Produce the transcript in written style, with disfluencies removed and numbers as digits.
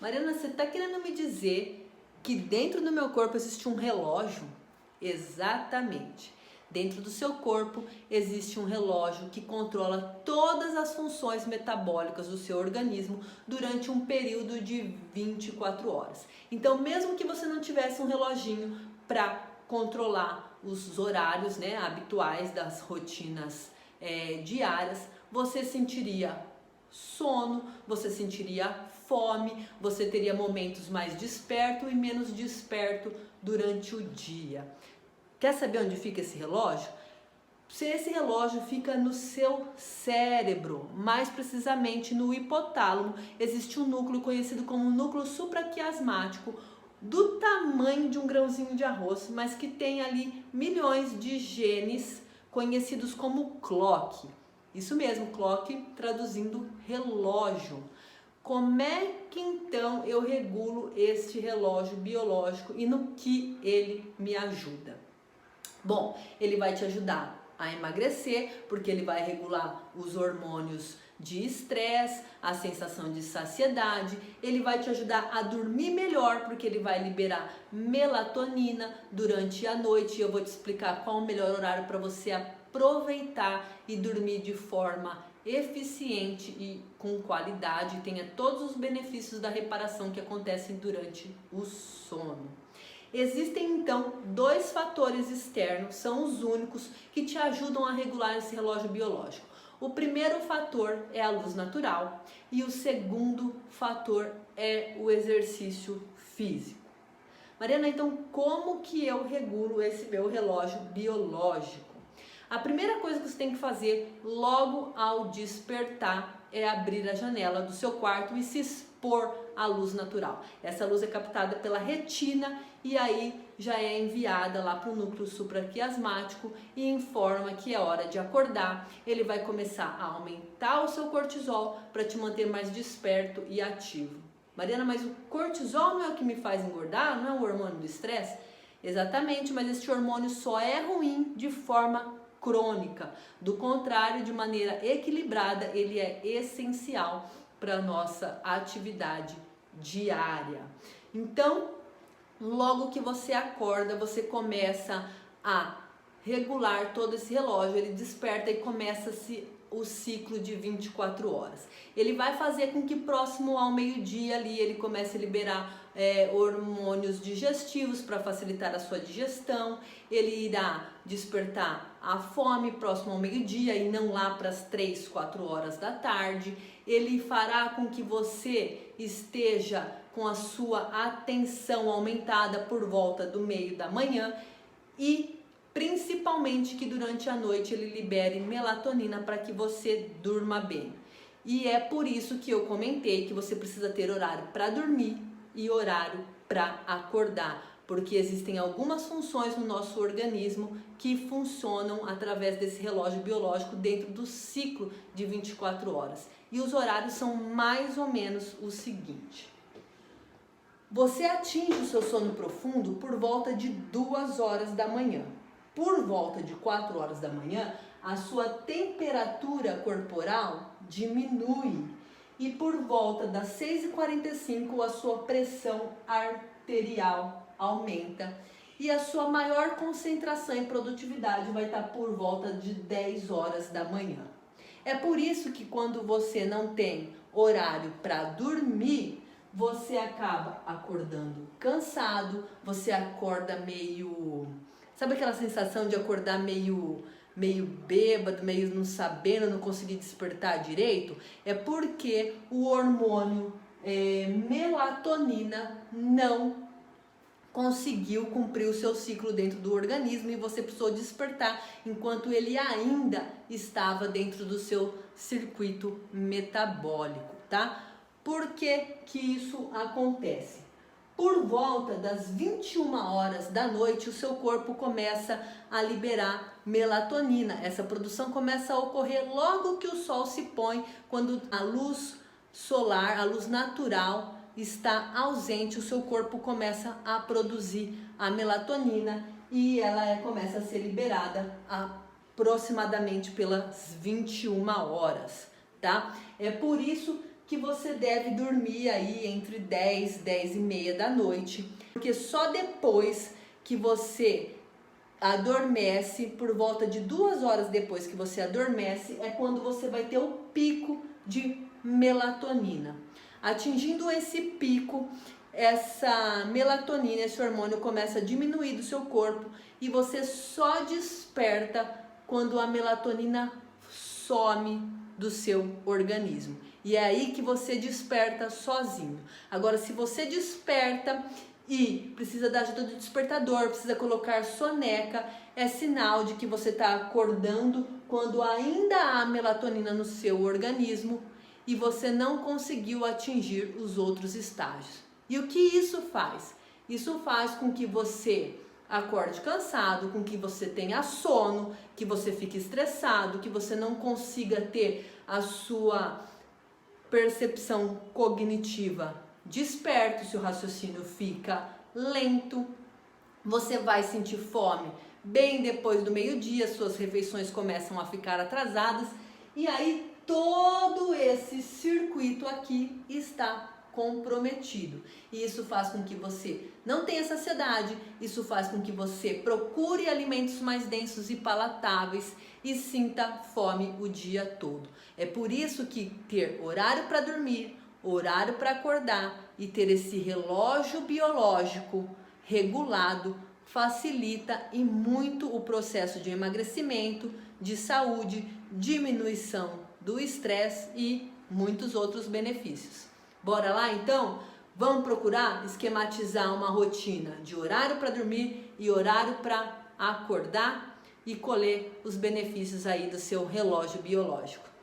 Mariana, você está querendo me dizer que dentro do meu corpo existe um relógio? Exatamente. Dentro do seu corpo existe um relógio que controla todas as funções metabólicas do seu organismo durante um período de 24 horas. Então, mesmo que você não tivesse um reloginho para controlar os horários, né, habituais das rotinas diárias, você sentiria sono, você sentiria fome, você teria momentos mais desperto e menos desperto durante o dia. Quer saber onde fica esse relógio? Esse relógio fica no seu cérebro, mais precisamente no hipotálamo. Existe um núcleo conhecido como núcleo supraquiasmático, do tamanho de um grãozinho de arroz, mas que tem ali milhões de genes conhecidos como clock. Isso mesmo, clock traduzindo relógio. Como é que então eu regulo este relógio biológico e no que ele me ajuda? Bom, ele vai te ajudar a emagrecer, porque ele vai regular os hormônios de estresse, a sensação de saciedade. Ele vai te ajudar a dormir melhor, porque ele vai liberar melatonina durante a noite. E eu vou te explicar qual o melhor horário para você aproveitar e dormir de forma eficiente e com qualidade, tenha todos os benefícios da reparação que acontecem durante o sono. Existem então dois fatores externos, são os únicos que te ajudam a regular esse relógio biológico. O primeiro fator é a luz natural e o segundo fator é o exercício físico. Mariana, então como que eu regulo esse meu relógio biológico? A primeira coisa que você tem que fazer logo ao despertar é abrir a janela do seu quarto e se expor à luz natural. Essa luz é captada pela retina e aí já é enviada lá para o núcleo supraquiasmático e informa que é hora de acordar. Ele vai começar a aumentar o seu cortisol para te manter mais desperto e ativo. Mariana, mas o cortisol não é o que me faz engordar? Não é o hormônio do estresse? Exatamente, mas este hormônio só é ruim de forma crônica. Do contrário, de maneira equilibrada, ele é essencial para a nossa atividade diária. Então, logo que você acorda, você começa a regular todo esse relógio, ele desperta e começa-se o ciclo de 24 horas. Ele vai fazer com que próximo ao meio-dia ali ele comece a liberar hormônios digestivos para facilitar a sua digestão. Ele irá despertar a fome próximo ao meio-dia e não lá para as 3, 4 horas da tarde. Ele fará com que você esteja com a sua atenção aumentada por volta do meio da manhã e principalmente que durante a noite ele libere melatonina para que você durma bem. E é por isso que eu comentei que você precisa ter horário para dormir e horário para acordar, porque existem algumas funções no nosso organismo que funcionam através desse relógio biológico dentro do ciclo de 24 horas. E os horários são mais ou menos o seguinte: você atinge o seu sono profundo por volta de 2 horas da manhã. Por volta de 4 horas da manhã, a sua temperatura corporal diminui e por volta das 6h45 a sua pressão arterial aumenta e a sua maior concentração e produtividade vai estar por volta de 10 horas da manhã. É por isso que quando você não tem horário para dormir, você acaba acordando cansado, você acorda meio... Sabe aquela sensação de acordar meio bêbado, meio não sabendo, não conseguir despertar direito? É porque o hormônio melatonina não conseguiu cumprir o seu ciclo dentro do organismo e você precisou despertar enquanto ele ainda estava dentro do seu circuito metabólico, tá? Por que que isso acontece? Por volta das 21 horas da noite, o seu corpo começa a liberar melatonina. Essa produção começa a ocorrer logo que o sol se põe, quando a luz solar, a luz natural está ausente, o seu corpo começa a produzir a melatonina e ela começa a ser liberada aproximadamente pelas 21 horas, tá? É por isso que você deve dormir aí entre 10 e meia da noite, porque só depois que você adormece, por volta de 2 horas depois que você adormece, é quando você vai ter o pico de melatonina. Atingindo esse pico, essa melatonina, esse hormônio começa a diminuir do seu corpo e você só desperta quando a melatonina some do seu organismo. E é aí que você desperta sozinho. Agora, se você desperta e precisa da ajuda do despertador, precisa colocar soneca, é sinal de que você está acordando quando ainda há melatonina no seu organismo e você não conseguiu atingir os outros estágios. E o que isso faz? Isso faz com que você acorde cansado, com que você tenha sono, que você fique estressado, que você não consiga ter a sua percepção cognitiva desperto, seu raciocínio fica lento, você vai sentir fome bem depois do meio-dia, suas refeições começam a ficar atrasadas e aí todo esse circuito aqui está comprometido. E isso faz com que você não tenha saciedade, isso faz com que você procure alimentos mais densos e palatáveis e sinta fome o dia todo. É por isso que ter horário para dormir, horário para acordar e ter esse relógio biológico regulado facilita e muito o processo de emagrecimento, de saúde, diminuição do estresse e muitos outros benefícios. Bora lá então? Vamos procurar esquematizar uma rotina de horário para dormir e horário para acordar e colher os benefícios aí do seu relógio biológico.